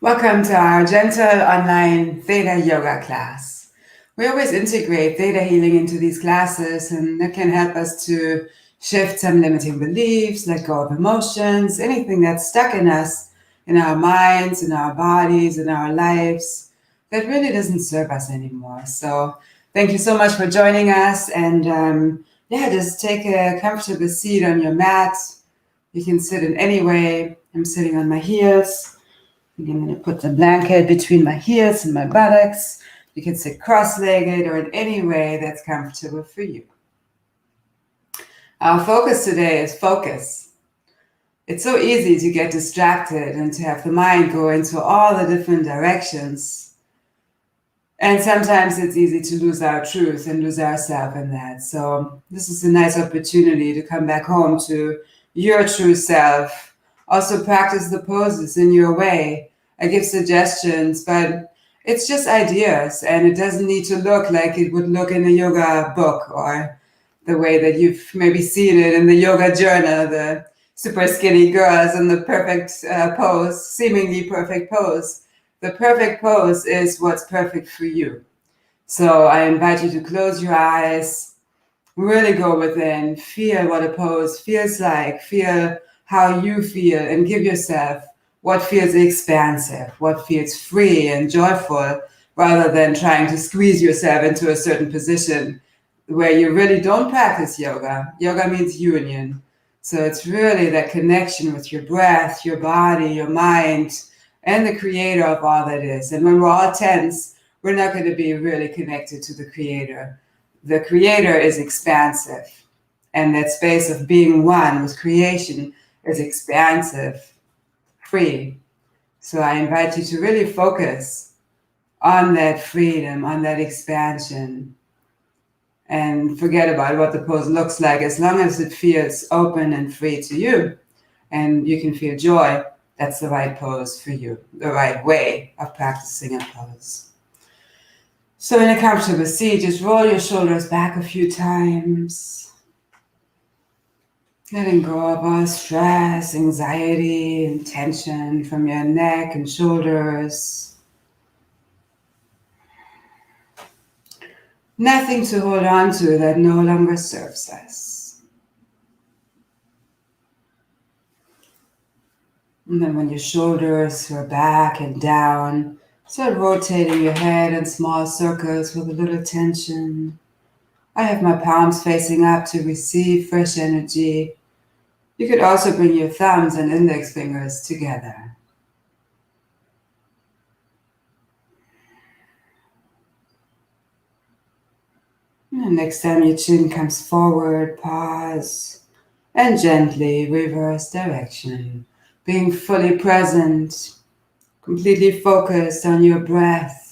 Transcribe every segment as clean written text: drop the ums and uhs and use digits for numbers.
Welcome to our gentle online Theta Yoga class. We always integrate Theta healing into these classes, and that can help us to shift some limiting beliefs, let go of emotions, anything that's stuck in us, in our minds, in our bodies, in our lives, that really doesn't serve us anymore. So thank you so much for joining us, and just take a comfortable seat on your mat. You can sit in any way. I'm sitting on my heels. I'm going to put the blanket between my heels and my buttocks. You can sit cross-legged or in any way that's comfortable for you. Our focus today is focus. It's so easy to get distracted and to have the mind go into all the different directions. And sometimes it's easy to lose our truth and lose ourselves in that. So this is a nice opportunity to come back home to your true self. Also practice the poses in your way. I give suggestions, but it's just ideas, and it doesn't need to look like it would look in a yoga book or the way that you've maybe seen it in the yoga journal, the super skinny girls in the perfect pose, seemingly perfect pose. The perfect pose is what's perfect for you. So I invite you to close your eyes, really go within, feel what a pose feels like, feel how you feel, and give yourself what feels expansive, what feels free and joyful, rather than trying to squeeze yourself into a certain position where you really don't practice yoga. Yoga means union. So it's really that connection with your breath, your body, your mind, and the creator of all that is. And when we're all tense, we're not going to be really connected to the creator. The creator is expansive, and that space of being one with creation is expansive, free. So I invite you to really focus on that freedom, on that expansion, and forget about what the pose looks like, as long as it feels open and free to you and you can feel joy. That's the right pose for you, the right way of practicing a pose. So in a comfortable seat, just roll your shoulders back a few times. Letting go of all stress, anxiety, and tension from your neck and shoulders. Nothing to hold on to that no longer serves us. And then when your shoulders are back and down, start rotating your head in small circles with a little tension. I have my palms facing up to receive fresh energy. You could also bring your thumbs and index fingers together. And next time your chin comes forward, pause and gently reverse direction, being fully present, completely focused on your breath.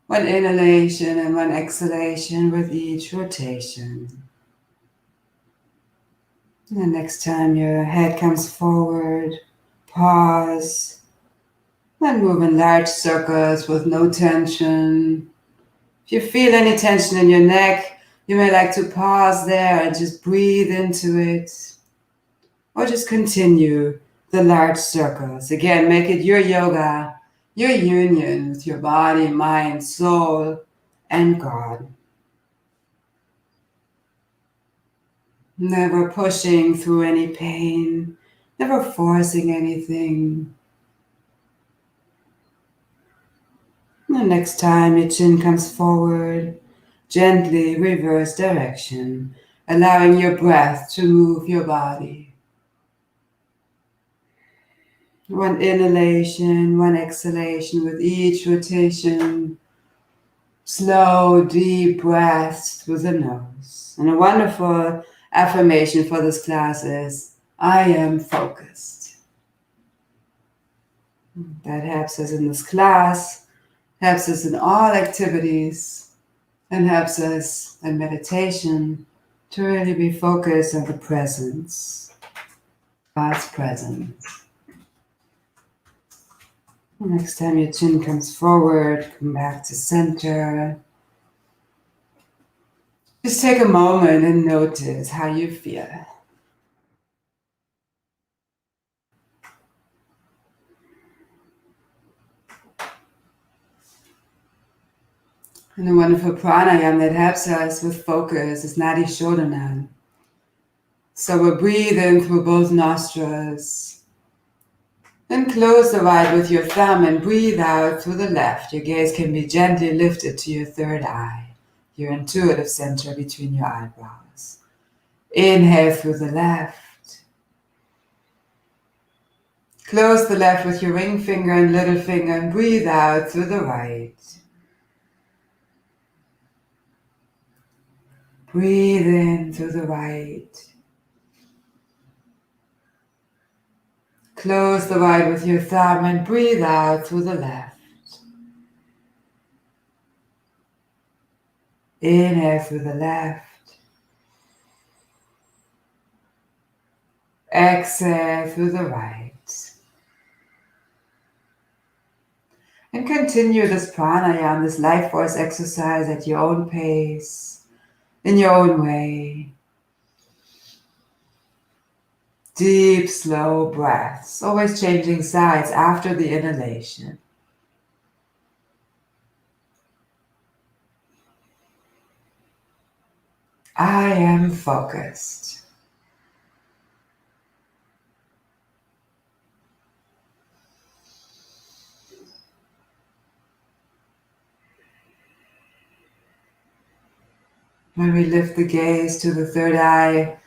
One inhalation and one exhalation with each rotation. And the next time your head comes forward, pause and move in large circles with no tension. If you feel any tension in your neck, you may like to pause there and just breathe into it. Or just continue the large circles. Again, make it your yoga, your union with your body, mind, soul, and God. Never pushing through any pain, never forcing anything. The next time your chin comes forward, gently reverse direction, allowing your breath to move your body. One inhalation, one exhalation with each rotation. Slow, deep breaths through the nose. And a wonderful affirmation for this class is, I am focused. That helps us in this class, helps us in all activities, and helps us in meditation to really be focused on the presence, God's presence. Next time your chin comes forward, come back to center. Just take a moment and notice how you feel. And a wonderful pranayama that helps us with focus is Nadi Shodhana. So we'll breathe in through both nostrils. Then close the right with your thumb and breathe out through the left. Your gaze can be gently lifted to your third eye, your intuitive center between your eyebrows. Inhale through the left. Close the left with your ring finger and little finger and breathe out through the right. Breathe in through the right. Close the right with your thumb and breathe out through the left. Inhale through the left. Exhale through the right. And continue this pranayama, this life force exercise at your own pace, in your own way. Deep, slow breaths, always changing sides after the inhalation. I am focused. When we lift the gaze to the third eye,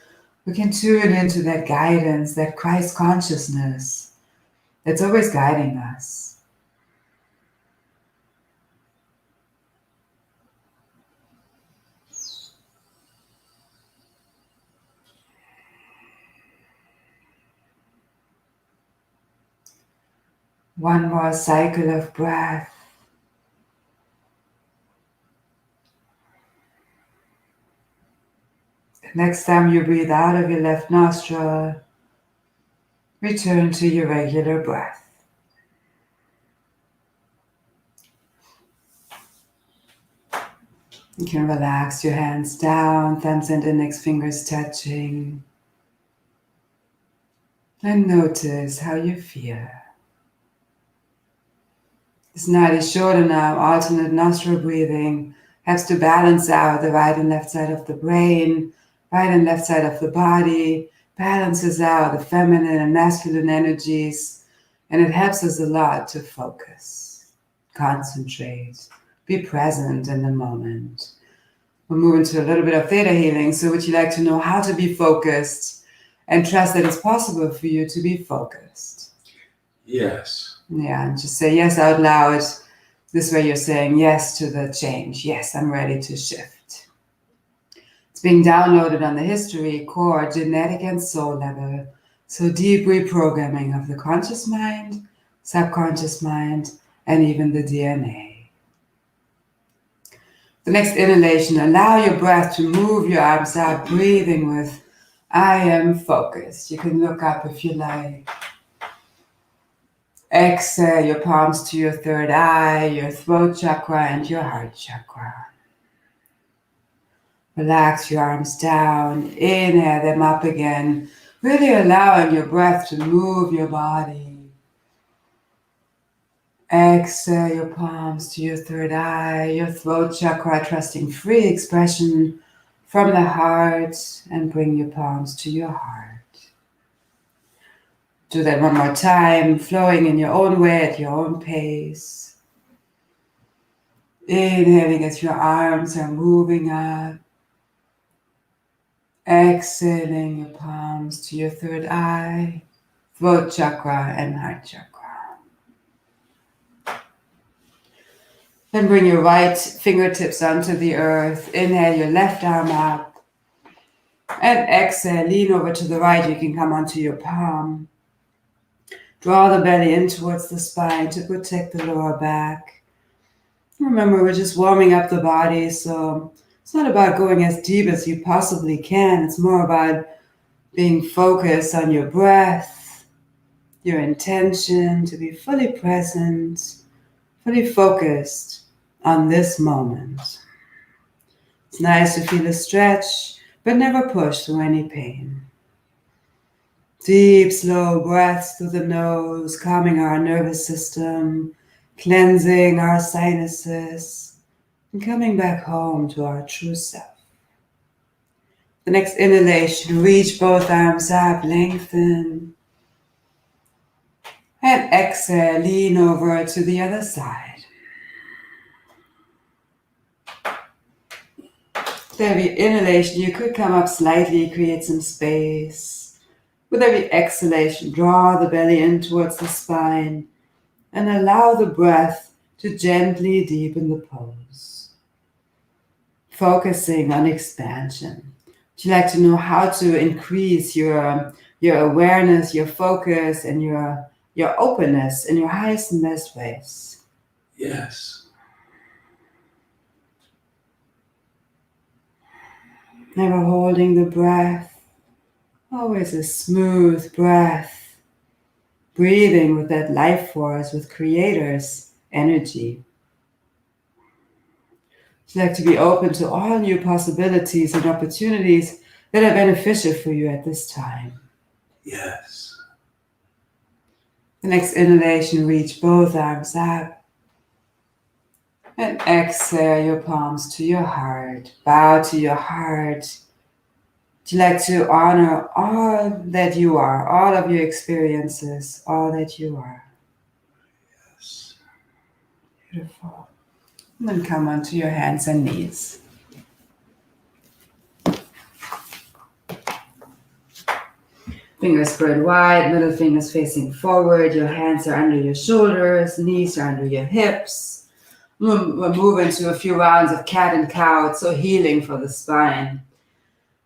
we can tune into that guidance, that Christ consciousness that's always guiding us. One more cycle of breath. Next time you breathe out of your left nostril, return to your regular breath. You can relax your hands down, thumbs and index fingers touching. And notice how you feel. This Nadi Shodhana, alternate nostril breathing, helps to balance out the right and left side of the brain, right and left side of the body, balances out the feminine and masculine energies, and it helps us a lot to focus, concentrate, be present in the moment. We'll move into a little bit of theta healing. So would you like to know how to be focused and trust that it's possible for you to be focused? Yes. Yeah, and just say yes out loud. This way you're saying yes to the change. Yes, I'm ready to shift. It's being downloaded on the history, core, genetic, and soul level. So deep reprogramming of the conscious mind, subconscious mind, and even the DNA. The next inhalation, allow your breath to move your arms out, breathing with I am focused. You can look up if you like. Exhale your palms to your third eye, your throat chakra, and your heart chakra. Relax your arms down, inhale them up again, really allowing your breath to move your body. Exhale your palms to your third eye, your throat chakra, trusting free expression from the heart, and bring your palms to your heart. Do that one more time, flowing in your own way at your own pace. Inhaling as your arms are moving up. Exhaling your palms to your third eye, throat chakra, and heart chakra. Then bring your right fingertips onto the earth. Inhale your left arm up. And exhale, lean over to the right. You can come onto your palm. Draw the belly in towards the spine to protect the lower back. Remember, we're just warming up the body, so it's not about going as deep as you possibly can. It's more about being focused on your breath, your intention to be fully present, fully focused on this moment. It's nice to feel a stretch, but never push through any pain. Deep, slow breaths through the nose, calming our nervous system, cleansing our sinuses, And coming back home to our true self. The next inhalation, reach both arms up, lengthen. And exhale, lean over to the other side. With every inhalation, you could come up slightly, create some space. With every exhalation, draw the belly in towards the spine and allow the breath to gently deepen the pose. Focusing on expansion. Would you like to know how to increase your awareness, your focus, and your openness in your highest and best ways? Yes. Never holding the breath. Always a smooth breath. Breathing with that life force, with Creator's energy. Would you like to be open to all new possibilities and opportunities that are beneficial for you at this time? Yes. The next inhalation, reach both arms up. And exhale your palms to your heart. Bow to your heart. Would you like to honor all that you are, all of your experiences, all that you are? Yes. Beautiful. And then come onto your hands and knees. Fingers spread wide, middle fingers facing forward. Your hands are under your shoulders, knees are under your hips. We'll move into a few rounds of cat and cow. It's so healing for the spine.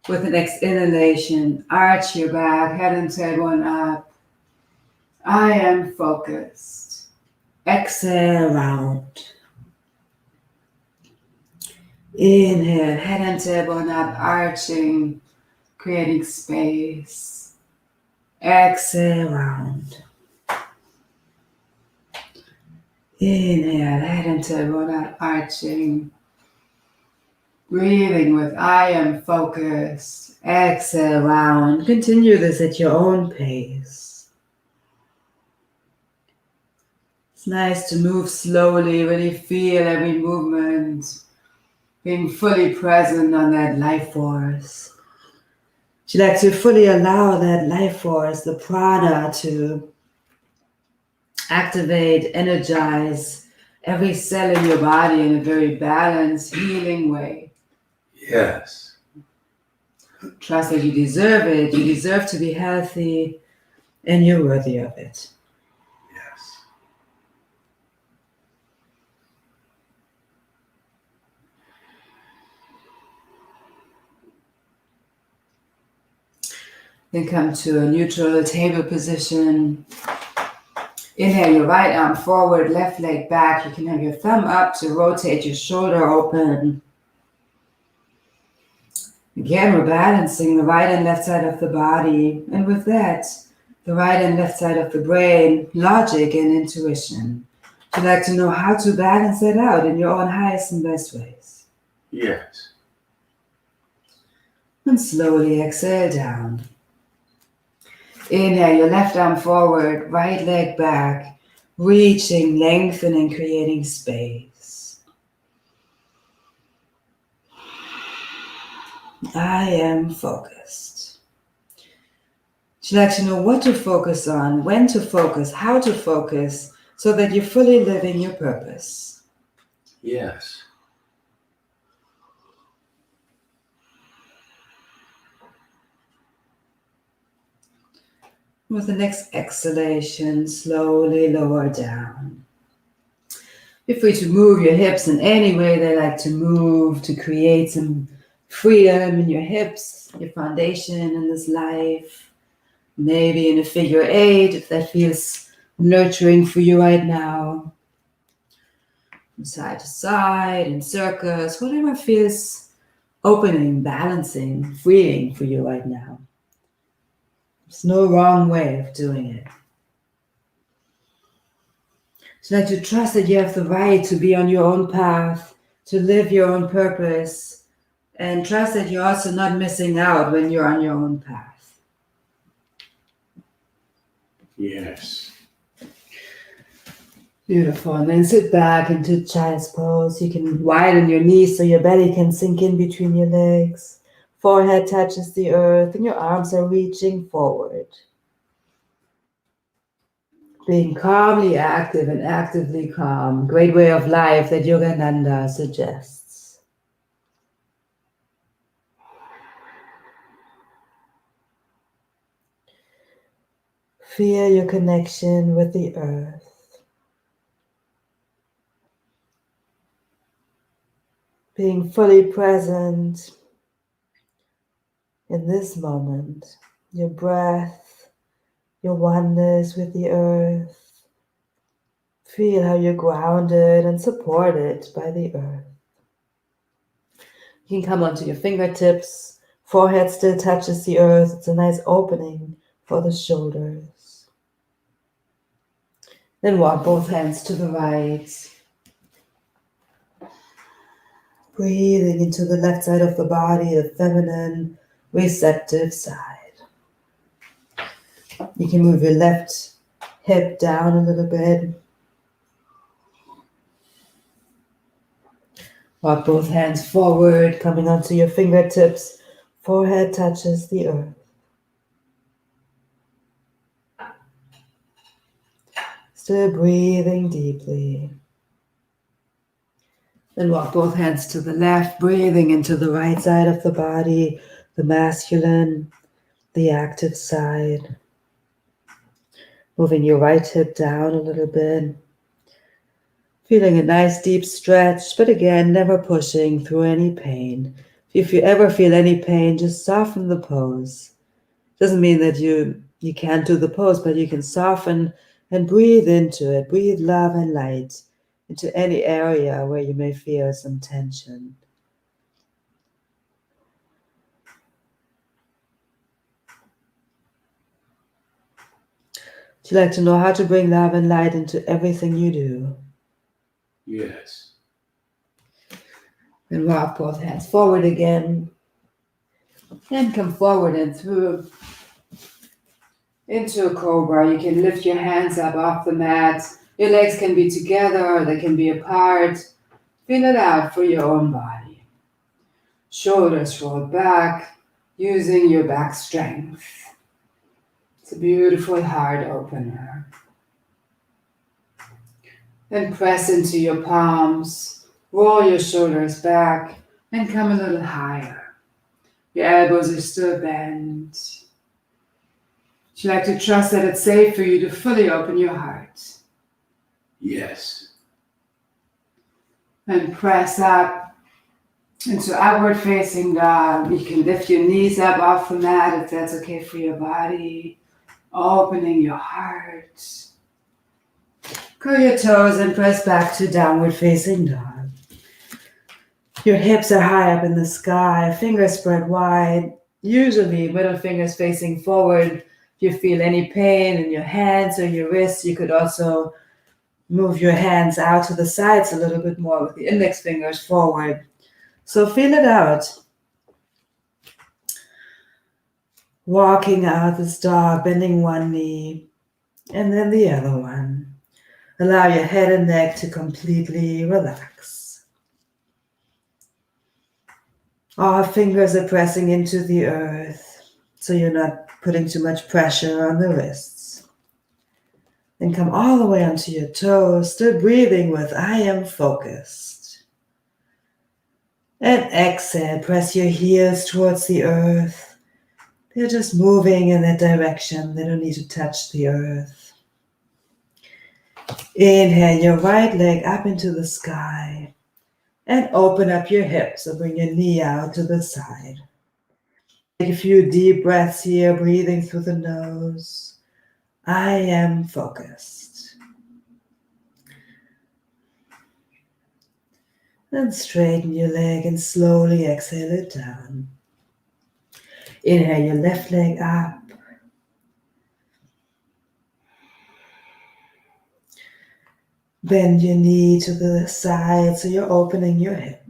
With the next inhalation, arch your back, head and tailbone up. I am focused. Exhale, round. Inhale, head and tailbone up, arching, creating space. Exhale, round. Inhale, head and tailbone up, arching. Breathing with I am focused. Exhale, round. Continue this at your own pace. It's nice to move slowly, really feel every movement. Being fully present on that life force. Would you like to fully allow that life force, the prana, to activate, energize every cell in your body in a very balanced, healing way? Yes. Trust that you deserve it. You deserve to be healthy, and you're worthy of it. Yes. Then come to a neutral table position. Inhale your right arm forward, left leg back. You can have your thumb up to rotate your shoulder open. Again, we're balancing the right and left side of the body. And with that, the right and left side of the brain, logic and intuition. Would you like to know how to balance that out in your own highest and best ways? Yes. And slowly exhale down. Inhale your left arm forward, right leg back, reaching, lengthening, creating space. I am focused. Would you like to know what to focus on, when to focus, how to focus, so that you're fully living your purpose? Yes. With the next exhalation, slowly lower down. Feel free to move your hips in any way they like to move, to create some freedom in your hips, your foundation in this life. Maybe in a figure 8 if that feels nurturing for you right now. From side to side, in circles, whatever feels opening, balancing, freeing for you right now. There's no wrong way of doing it. So like to trust that you have the right to be on your own path, to live your own purpose, and trust that you're also not missing out when you're on your own path. Yes. Beautiful. And then sit back into child's pose. You can widen your knees so your belly can sink in between your legs. Forehead touches the earth and your arms are reaching forward. Being calmly active and actively calm. Great way of life that Yogananda suggests. Feel your connection with the earth. Being fully present in this moment. Your breath, your oneness with the earth. Feel how you're grounded and supported by the earth. You can come onto your fingertips. Forehead still touches the earth. It's a nice opening for the shoulders. Then walk both hands to the right. Breathing into the left side of the body, the feminine, receptive side. You can move your left hip down a little bit. Walk both hands forward, coming onto your fingertips. Forehead touches the earth. Still breathing deeply. Then walk both hands to the left, breathing into the right side of the body, the masculine, the active side. Moving your right hip down a little bit. Feeling a nice deep stretch, but again, never pushing through any pain. If you ever feel any pain, just soften the pose. Doesn't mean that you can't do the pose, but you can soften and breathe into it. Breathe love and light into any area where you may feel some tension. Would you like to know how to bring love and light into everything you do? Yes. And walk both hands forward again. And come forward and through into a cobra. You can lift your hands up off the mat. Your legs can be together or they can be apart. Feel it out for your own body. Shoulders roll back, using your back strength. It's a beautiful heart opener. Then press into your palms, roll your shoulders back, and come a little higher. Your elbows are still bent. Would you like to trust that it's safe for you to fully open your heart? Yes. And press up into upward facing dog. You can lift your knees up off the mat if that's okay for your body. Opening your heart. Curl your toes and press back to downward facing dog. Your hips are high up in the sky, fingers spread wide. Usually middle fingers facing forward. If you feel any pain in your hands or your wrists, you could also move your hands out to the sides a little bit more with the index fingers forward. So feel it out. Walking out this dog, bending one knee and then the other one. Allow your head and neck to completely relax. All fingers are pressing into the earth, so you're not putting too much pressure on the wrists. Then come all the way onto your toes, still breathing with I am focused. And exhale, press your heels towards the earth. They're just moving in that direction. They don't need to touch the earth. Inhale your right leg up into the sky and open up your hips. So bring your knee out to the side. Take a few deep breaths here, breathing through the nose. I am focused. Then straighten your leg and slowly exhale it down. Inhale your left leg up. Bend your knee to the side so you're opening your hip.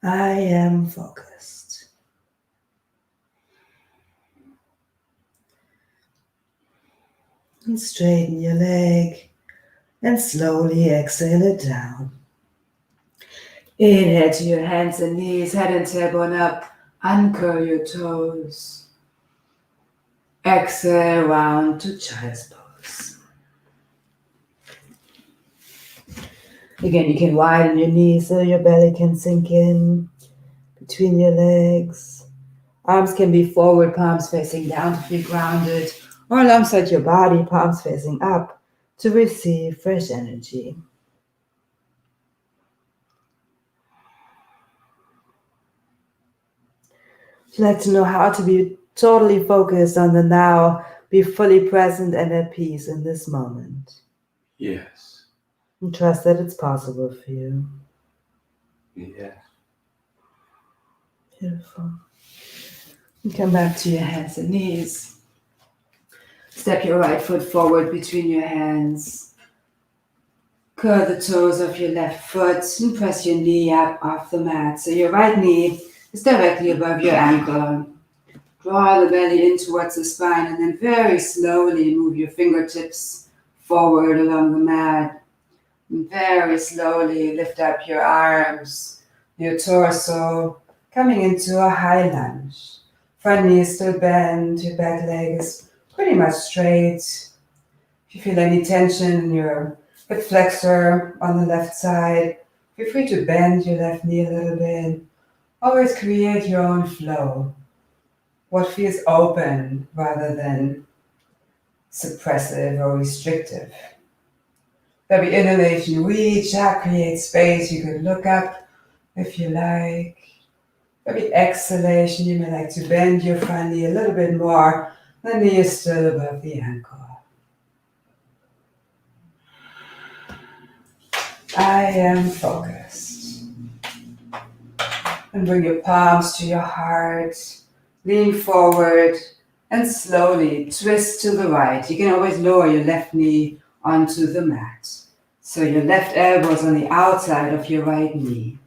I am focused. And straighten your leg. And slowly exhale it down. Inhale to your hands and knees, head and tailbone up. Uncurl your toes. Exhale, round to Child's Pose. Again, you can widen your knees so your belly can sink in between your legs. Arms can be forward, palms facing down to feel grounded, or alongside your body, palms facing up to receive fresh energy. If you'd like to know how to be totally focused on the now, be fully present and at peace in this moment. Yes. And trust that it's possible for you. Yes. Beautiful. And come back to your hands and knees. Step your right foot forward between your hands. Curl the toes of your left foot and press your knee up off the mat. So your right knee is directly above your ankle. Draw the belly in towards the spine and then very slowly move your fingertips forward along the mat. And very slowly lift up your arms, your torso, coming into a high lunge. Front knee is still bent, your back leg is pretty much straight. If you feel any tension in your hip flexor on the left side, feel free to bend your left knee a little bit. Always create your own flow. What feels open rather than suppressive or restrictive. Every inhalation, reach out, create space. You could look up if you like. Every exhalation, you may like to bend your front knee a little bit more. The knee is still above the ankle. I am focused. And bring your palms to your heart. Lean forward and slowly twist to the right. You can always lower your left knee onto the mat. So your left elbow is on the outside of your right knee.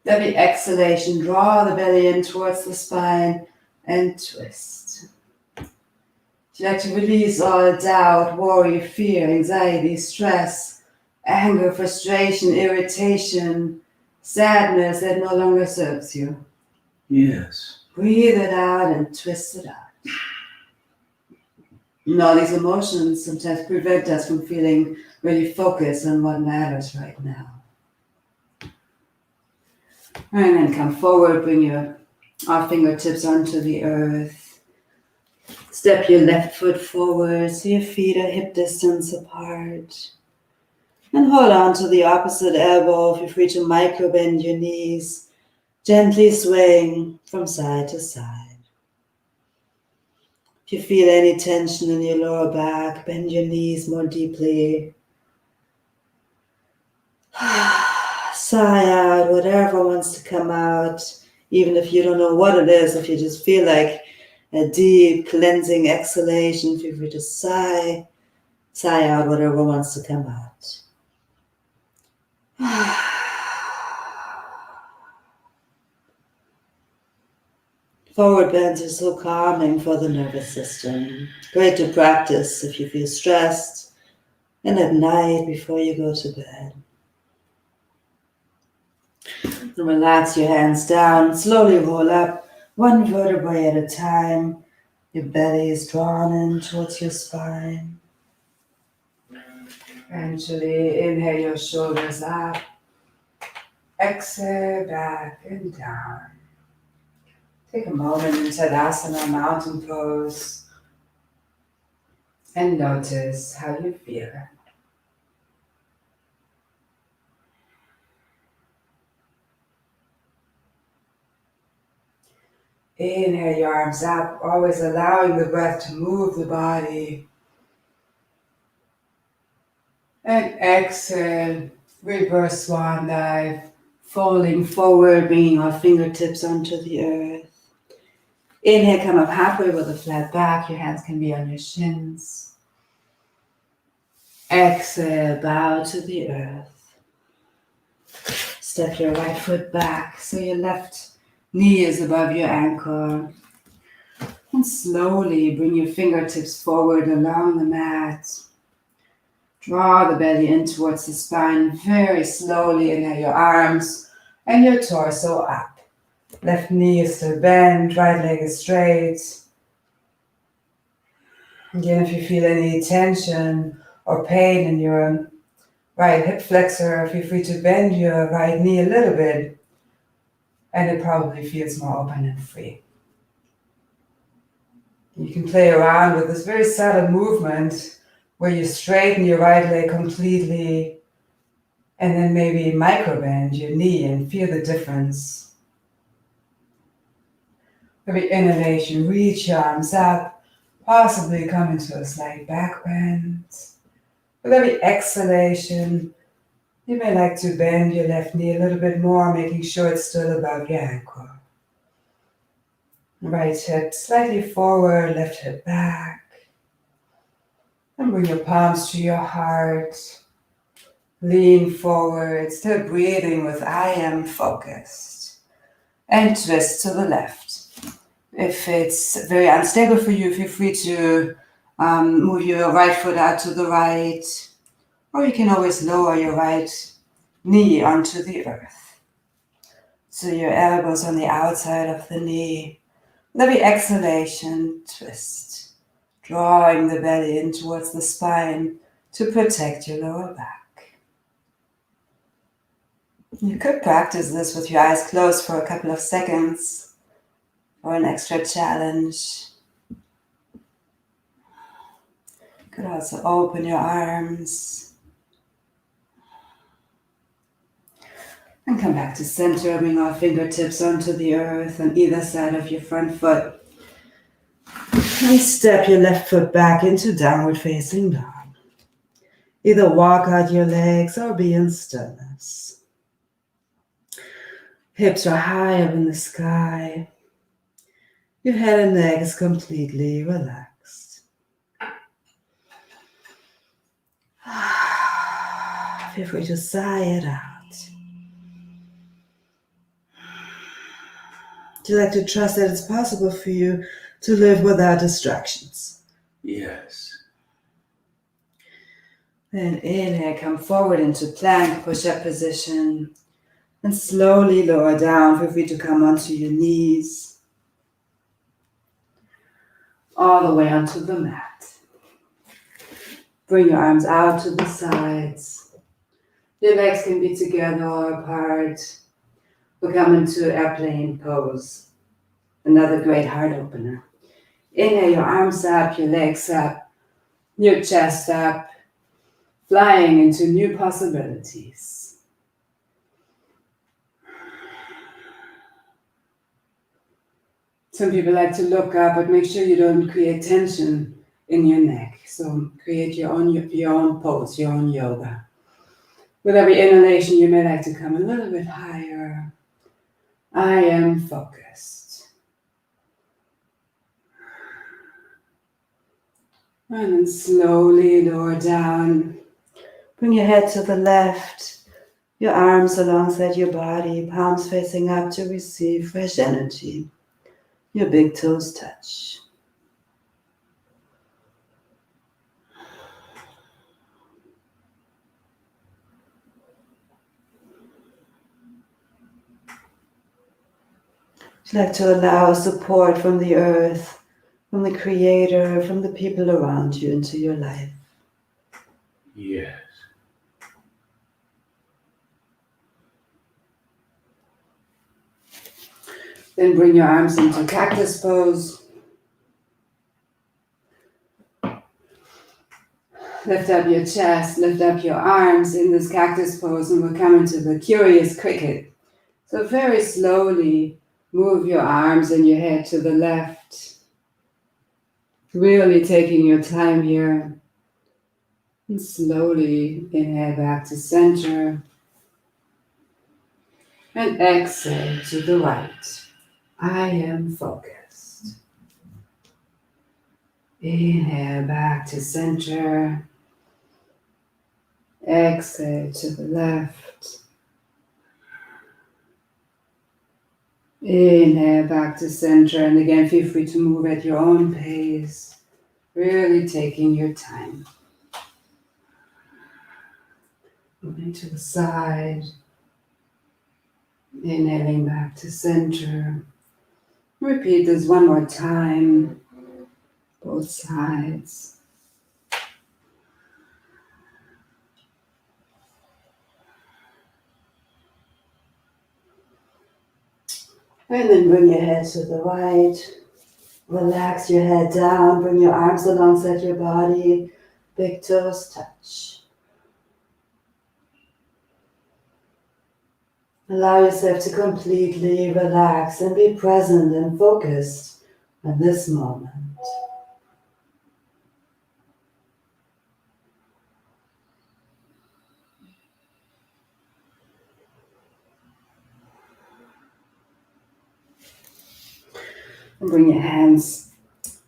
Every exhalation, draw the belly in towards the spine and twist. If you like to release all doubt, worry, fear, anxiety, stress, anger, frustration, irritation, sadness that no longer serves you. Yes. Breathe it out and twist it out. And all these emotions sometimes prevent us from feeling really focused on what matters right now. And then come forward, bring our fingertips onto the earth. Step your left foot forward so your feet are hip distance apart. And hold on to the opposite elbow. Feel free to micro bend your knees, gently swaying from side to side. If you feel any tension in your lower back, bend your knees more deeply. Sigh out whatever wants to come out, even if you don't know what it is. If you just feel like a deep cleansing exhalation, feel free to sigh out whatever wants to come out. Forward bends are so calming for the nervous system. Great to practice if you feel stressed and at night before you go to bed. And relax your hands down, slowly roll up, one vertebrae at a time. Your belly is drawn in towards your spine. Eventually, inhale your shoulders up. Exhale back and down. Take a moment in ThetaHealing, Mountain Pose, and notice how you feel. Inhale your arms up, always allowing the breath to move the body. And exhale, reverse swan dive, falling forward, bringing our fingertips onto the earth. Inhale, come up halfway with a flat back. Your hands can be on your shins. Exhale, bow to the earth. Step your right foot back so your left knee is above your ankle. And slowly bring your fingertips forward along the mat. Draw the belly in towards the spine. Very slowly inhale your arms and your torso up. Left knee is still bent, right leg is straight. Again, if you feel any tension or pain in your right hip flexor, feel free to bend your right knee a little bit, and it probably feels more open and free. You can play around with this very subtle movement where you straighten your right leg completely and then maybe micro bend your knee and feel the difference. Every inhalation, reach your arms up, possibly come into a slight back bend. With every exhalation, you may like to bend your left knee a little bit more, making sure it's still above your ankle. Right hip slightly forward, left hip back. And bring your palms to your heart. Lean forward, still breathing with I am focused. And twist to the left. If it's very unstable for you, feel free to move your right foot out to the right. Or you can always lower your right knee onto the earth. So your elbows on the outside of the knee. With every exhalation, twist. Drawing the belly in towards the spine to protect your lower back. You could practice this with your eyes closed for a couple of seconds for an extra challenge. You could also open your arms and come back to center. Bring our fingertips onto the earth on either side of your front foot. And step your left foot back into downward facing dog. Either walk out your legs or be in stillness. Hips are high up in the sky. Your head and neck is completely relaxed. Feel free to sigh it out. Do you like to trust that it's possible for you to live without distractions? Yes. Then inhale, come forward into plank, push-up position. And slowly lower down. Feel free to come onto your knees. All the way onto the mat. Bring your arms out to the sides. Your legs can be together or apart. We'll come into airplane pose. Another great heart opener. Inhale, your arms up, your legs up, your chest up, flying into new possibilities. Some people like to look up, but make sure you don't create tension in your neck. So create your own pose, your own yoga. With every inhalation, you may like to come a little bit higher. I am focused. And then slowly lower down. Bring your head to the left, your arms alongside your body, palms facing up to receive fresh energy. Your big toes touch. Would you like to allow support from the earth, from the Creator, from the people around you into your life? Yes. Then bring your arms into Cactus Pose. Lift up your chest, lift up your arms in this Cactus Pose, and we'll come into the Curious Cricket. So very slowly move your arms and your head to the left. Really taking your time here. And slowly inhale back to center. And exhale to the right. I am focused. Inhale back to center. Exhale to the left. Inhale back to center, and again feel free to move at your own pace, really taking your time. Moving to the side, inhaling back to center. Repeat this one more time, both sides. And then bring your head to the right. Relax your head down, bring your arms alongside your body, big toes touch. Allow yourself to completely relax and be present and focused on this moment. And bring your hands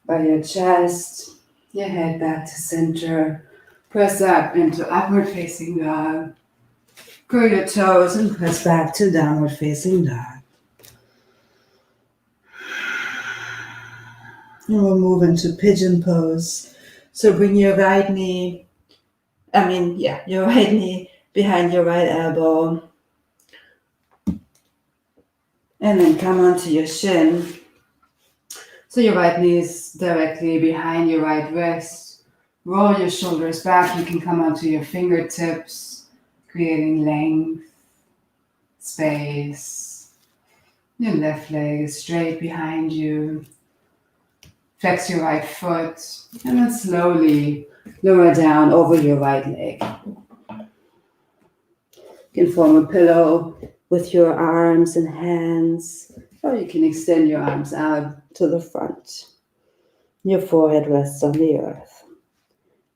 by your chest, your head back to center. Press up into upward facing dog. Curl your toes and press back to downward facing dog. And we'll move into Pigeon Pose. So bring your right knee behind your right elbow. And then come onto your shin. So your right knee is directly behind your right wrist. Roll your shoulders back. You can come onto your fingertips, creating length, space. Your left leg is straight behind you. Flex your right foot, and then slowly lower down over your right leg. You can form a pillow with your arms and hands, or you can extend your arms out to the front. Your forehead rests on the earth.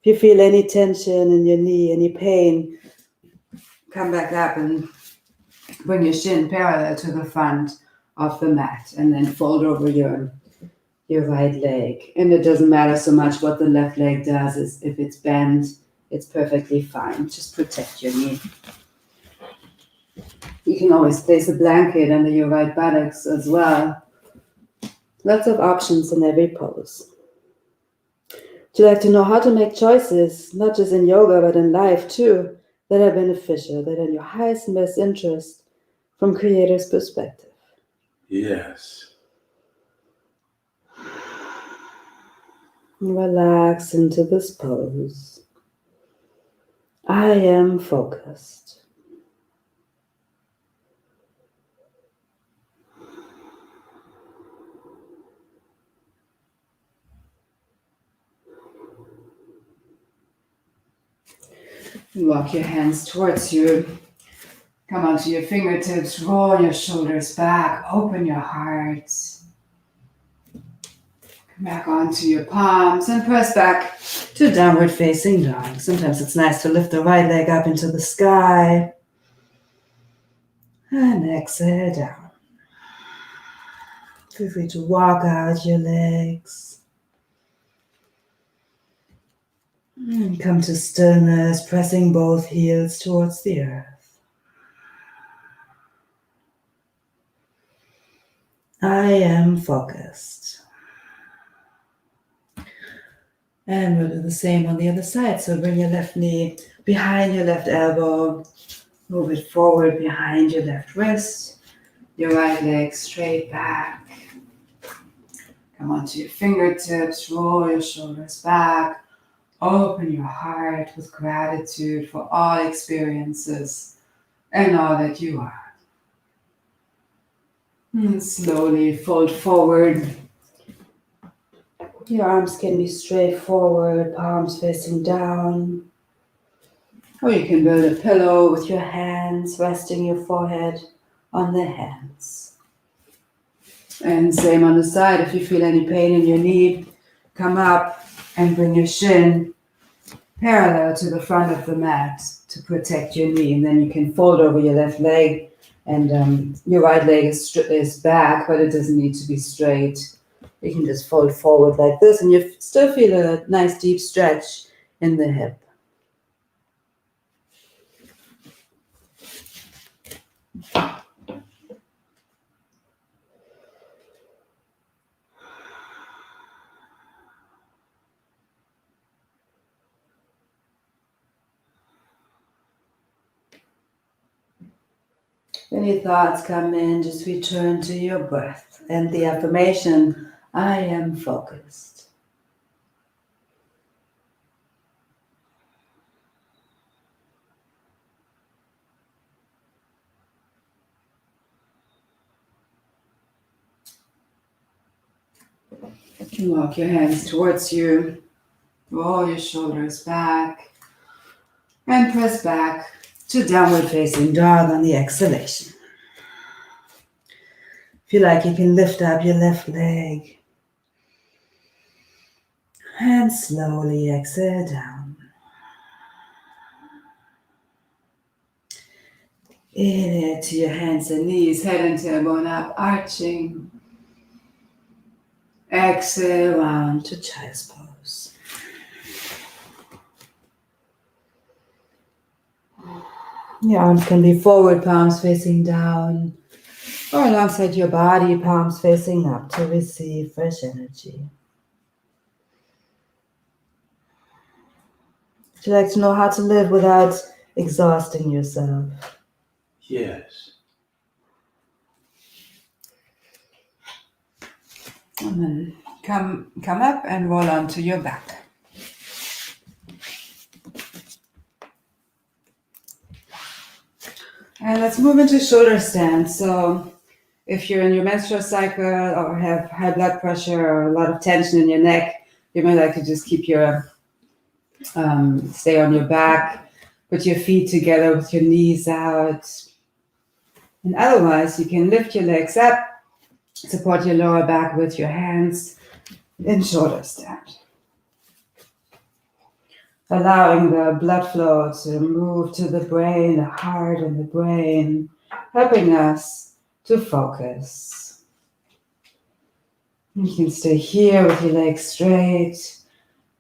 If you feel any tension in your knee, any pain, come back up and bring your shin parallel to the front of the mat, and then fold over your right leg. And it doesn't matter so much what the left leg does. If it's bent, it's perfectly fine. Just protect your knee. You can always place a blanket under your right buttocks as well. Lots of options in every pose. Would you like to know how to make choices, not just in yoga, but in life too, that are beneficial, that are in your highest and best interest from Creator's perspective? Yes. Relax into this pose. I am focused. Walk your hands towards you. Come onto your fingertips. Roll your shoulders back. Open your heart. Come back onto your palms and press back to downward facing dog. Sometimes it's nice to lift the right leg up into the sky. And exhale down. Feel free to walk out your legs. And come to stillness, pressing both heels towards the earth. I am focused. And we'll do the same on the other side. So bring your left knee behind your left elbow. Move it forward behind your left wrist. Your right leg straight back. Come onto your fingertips. Roll your shoulders back. Open your heart with gratitude for all experiences and all that you are. And slowly fold forward. Your arms can be straight forward, palms facing down. Or you can build a pillow with your hands, resting your forehead on the hands. And same on the side. If you feel any pain in your knee, come up and bring your shin parallel to the front of the mat to protect your knee. And then you can fold over your left leg, and your right leg is back, but it doesn't need to be straight. You can just fold forward like this, and you still feel a nice deep stretch in the hip. Any thoughts come in, just return to your breath and the affirmation, I am focused. You can walk your hands towards you, roll your shoulders back, and press back to downward facing dog on the exhalation. If you like, you can lift up your left leg and slowly exhale down. Inhale to your hands and knees, head and tailbone up, arching. Exhale round to child's pose. Your arms can be forward, palms facing down, or alongside your body, palms facing up to receive fresh energy. Would you like to know how to live without exhausting yourself? Yes. And then come up and roll onto your back. And let's move into shoulder stand. So if you're in your menstrual cycle or have high blood pressure or a lot of tension in your neck, you may like to just keep your, stay on your back, put your feet together with your knees out. And otherwise, you can lift your legs up, support your lower back with your hands in shoulder stand. Allowing the blood flow to move to the brain, the heart and the brain, helping us to focus. You can stay here with your legs straight,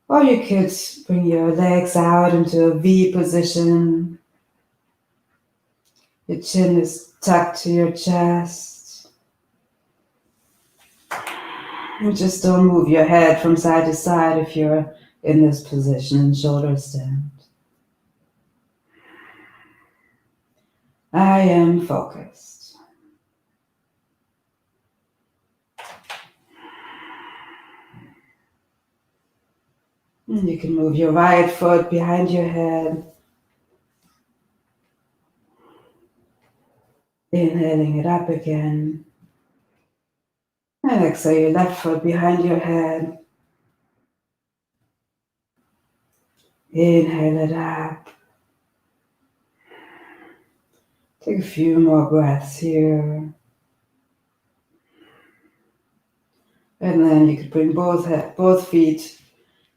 or you could bring your legs out into a V position. Your chin is tucked to your chest. And just don't move your head from side to side if you're in this position in shoulder stand. I am focused. And you can move your right foot behind your head. Inhaling it up again. And exhale your left foot behind your head. Inhale it up. Take a few more breaths here. And then you could bring both feet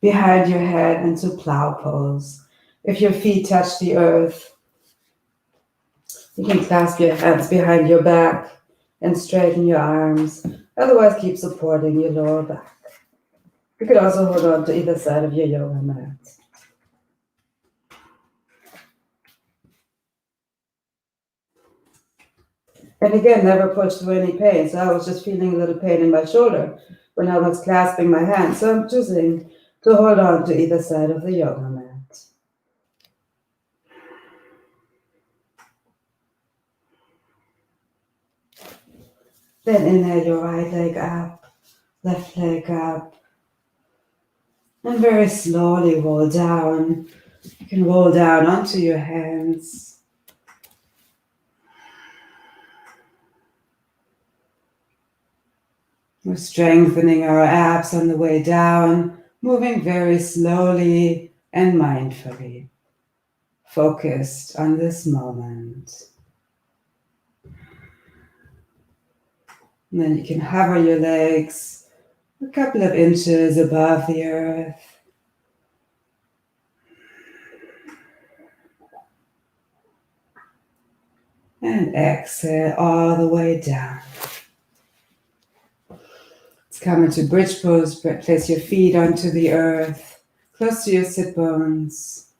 behind your head into Plow Pose. If your feet touch the earth, you can clasp your hands behind your back and straighten your arms. Otherwise, keep supporting your lower back. You could also hold on to either side of your yoga mat. And again, never push through any pain. So I was just feeling a little pain in my shoulder when I was clasping my hands. So I'm choosing to hold on to either side of the yoga mat. Then inhale your right leg up, left leg up, and very slowly roll down. You can roll down onto your hands. We're strengthening our abs on the way down, moving very slowly and mindfully, focused on this moment. And then you can hover your legs a couple of inches above the earth. And exhale all the way down. Let's come into bridge pose. Place your feet onto the earth, close to your sit bones.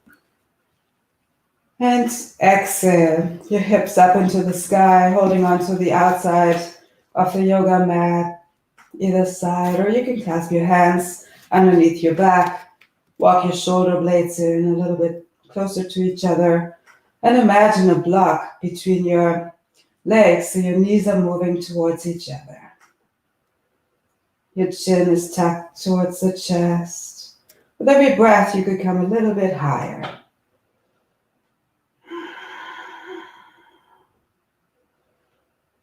And exhale your hips up into the sky, holding onto the outside of the yoga mat, either side, or you can clasp your hands underneath your back, walk your shoulder blades in a little bit closer to each other, and imagine a block between your legs so your knees are moving towards each other. Your chin is tucked towards the chest. With every breath, you could come a little bit higher.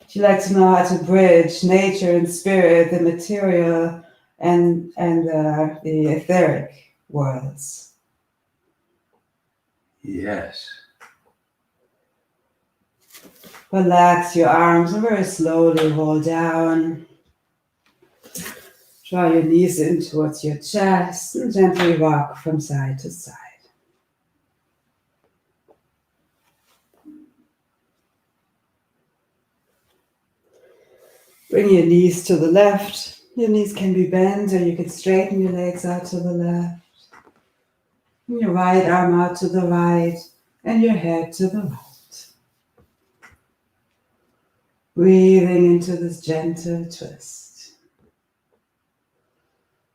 If you like to know how to bridge nature and spirit, the material and the etheric worlds. Yes. Relax your arms and very slowly roll down. Draw your knees in towards your chest and gently rock from side to side. Bring your knees to the left. Your knees can be bent, or you can straighten your legs out to the left. And your right arm out to the right, and your head to the right. Breathing into this gentle twist.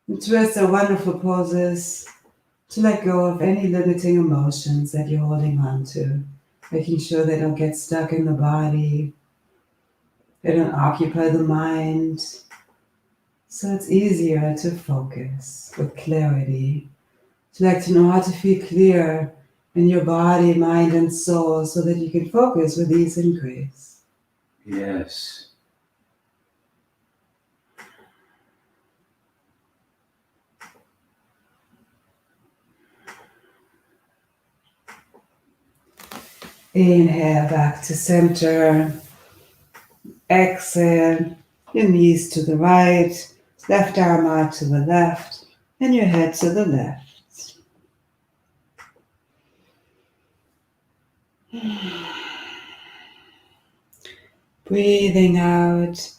And twists are wonderful poses to let go of any limiting emotions that you're holding on to, making sure they don't get stuck in the body. They don't occupy the mind, so it's easier to focus with clarity, to like to know how to feel clear in your body, mind, and soul so that you can focus with ease and grace. Yes. Inhale back to center. Exhale, your knees to the right, left arm out to the left, and your head to the left. Breathing out,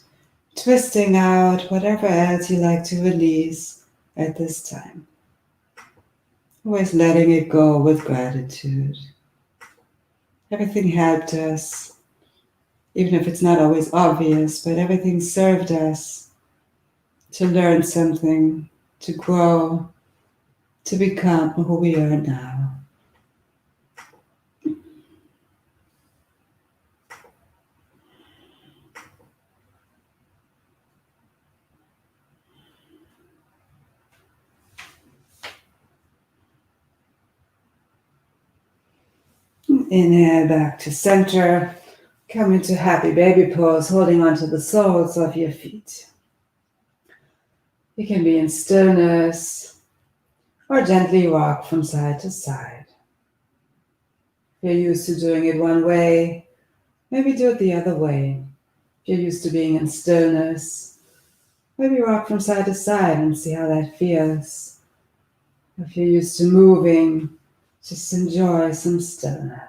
twisting out whatever else you like to release at this time. Always letting it go with gratitude. Everything helped us, even if it's not always obvious, but everything served us to learn something, to grow, to become who we are now. Inhale back to center. Come into happy baby pose, holding onto the soles of your feet. You can be in stillness or gently rock from side to side. If you're used to doing it one way, maybe do it the other way. If you're used to being in stillness, maybe rock from side to side and see how that feels. If you're used to moving, just enjoy some stillness.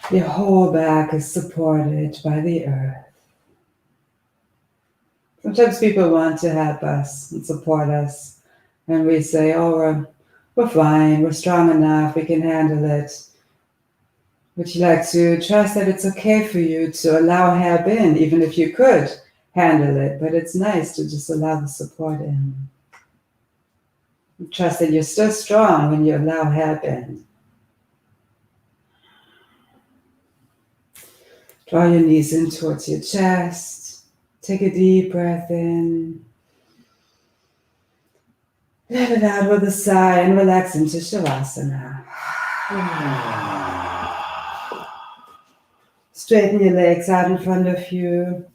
Your whole back is supported by the earth. Sometimes people want to help us and support us, and we say, oh, we're fine, we're strong enough, we can handle it. Would you like to trust that it's okay for you to allow help in, even if you could handle it, but it's nice to just allow the support in. Trust that you're still strong when you allow help in. Draw your knees in towards your chest. Take a deep breath in. Let it out with a sigh and relax into Shavasana. Straighten your legs out in front of you.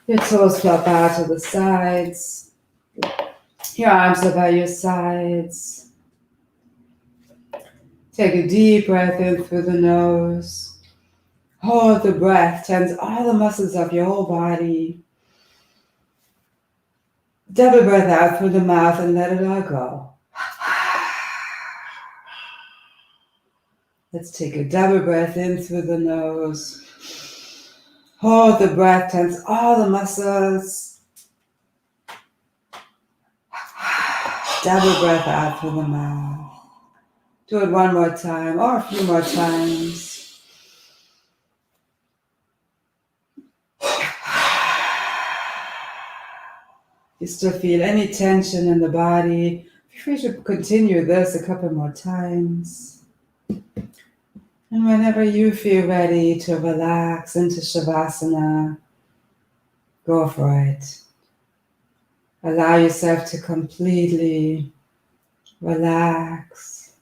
Your toes flop out to the sides. Your arms are by your sides. Take a deep breath in through the nose. Hold the breath, tense all the muscles of your whole body. Double breath out through the mouth and let it all go. Let's take a double breath in through the nose. Hold the breath, tense all the muscles. Double breath out through the mouth. Do it one more time or a few more times. You still feel any tension in the body, feel free to continue this a couple more times. And whenever you feel ready to relax into Shavasana, go for it. Allow yourself to completely relax.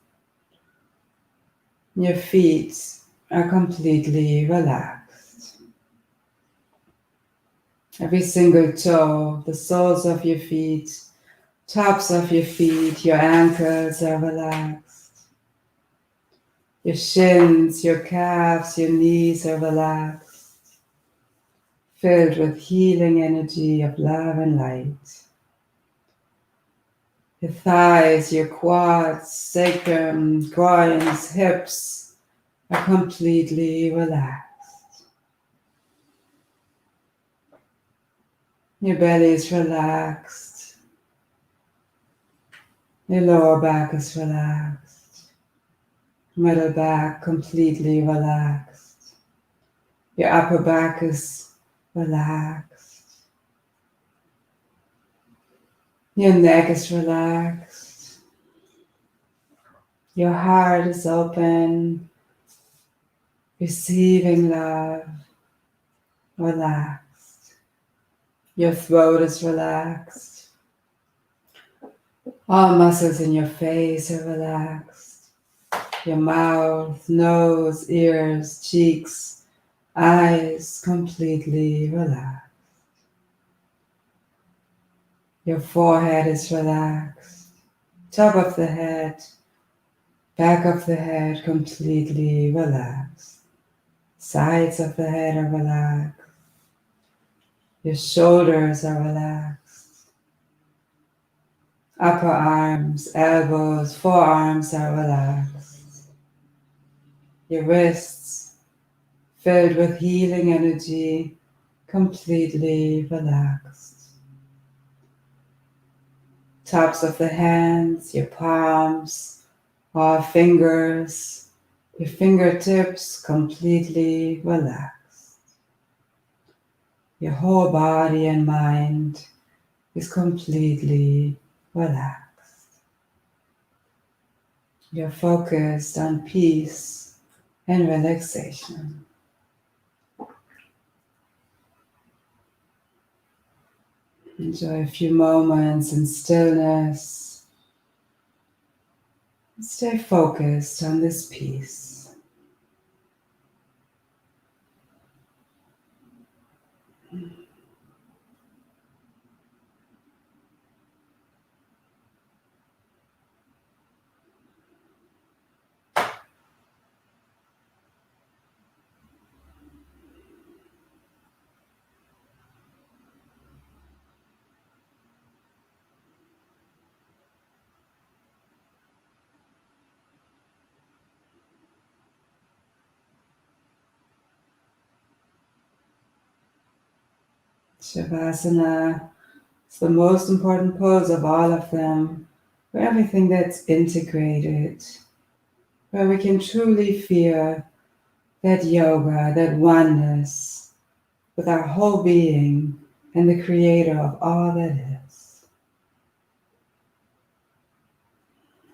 Your feet are completely relaxed. Every single toe, the soles of your feet, tops of your feet, your ankles are relaxed. Your shins, your calves, your knees are relaxed, filled with healing energy of love and light. Your thighs, your quads, sacrum, groins, hips are completely relaxed. Your belly is relaxed. Your lower back is relaxed. Middle back completely relaxed. Your upper back is relaxed. Your neck is relaxed. Your heart is open, receiving love, relaxed. Your throat is relaxed. All muscles in your face are relaxed. Your mouth, nose, ears, cheeks, eyes completely relaxed. Your forehead is relaxed. Top of the head, back of the head completely relaxed. Sides of the head are relaxed. Your shoulders are relaxed. Upper arms, elbows, forearms are relaxed. Your wrists, filled with healing energy, completely relaxed. Tops of the hands, your palms, all fingers, your fingertips completely relaxed. Your whole body and mind is completely relaxed. You're focused on peace and relaxation. Enjoy a few moments in stillness. Stay focused on this peace. Shavasana is the most important pose of all of them, for everything that's integrated, where we can truly feel that yoga, that oneness with our whole being and the creator of all that is.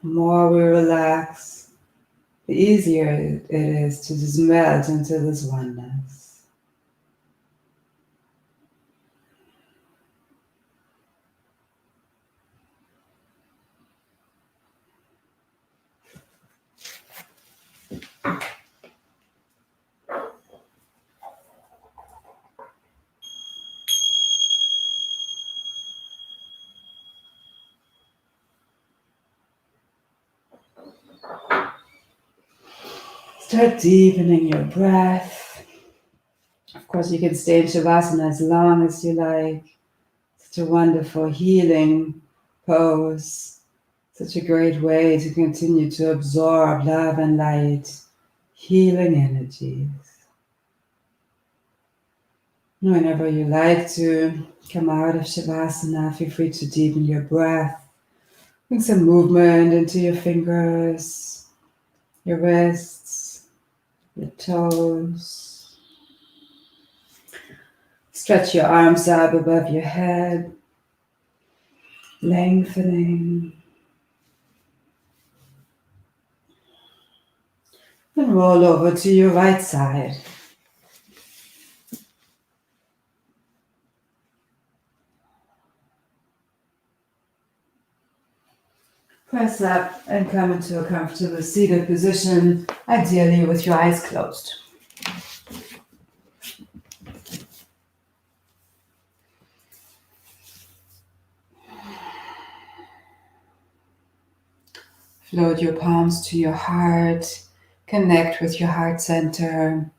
The more we relax, the easier it is to just melt into this oneness. Start deepening your breath. Of course, you can stay in Shavasana as long as you like. Such a wonderful healing pose. Such a great way to continue to absorb love and light, healing energies. Whenever you like to come out of Shavasana, feel free to deepen your breath. Bring some movement into your fingers, your wrists, your toes. Stretch your arms up above your head, lengthening. And roll over to your right side. Press up and come into a comfortable seated position, ideally with your eyes closed. Float your palms to your heart, connect with your heart center,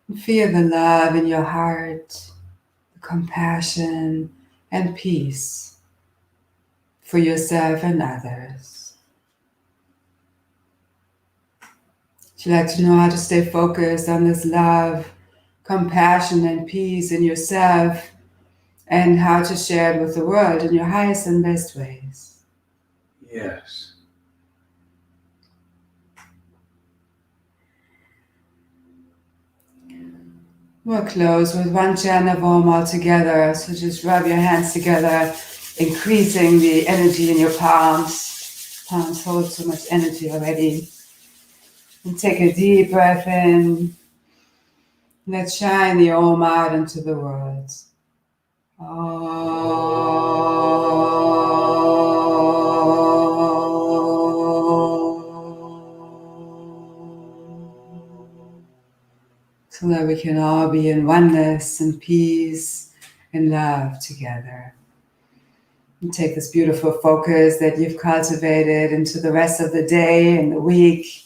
and feel the love in your heart, the compassion and peace for yourself and others. Would you like to know how to stay focused on this love, compassion and peace in yourself, and how to share it with the world in your highest and best ways? Yes. We'll close with one chant of Om all together. So just rub your hands together, increasing the energy in your palms. Palms hold so much energy already. And take a deep breath in. Let's shine the Om out into the world. So that we can all be in oneness and peace and love together. And take this beautiful focus that you've cultivated into the rest of the day and the week.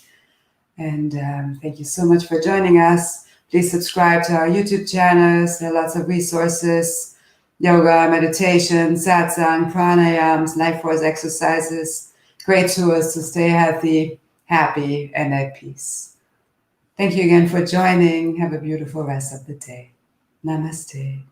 And thank you so much for joining us. Please subscribe to our YouTube channels. There are lots of resources, yoga, meditation, satsang, pranayams, life force exercises, great tools to stay healthy, happy, and at peace. Thank you again for joining. Have a beautiful rest of the day. Namaste.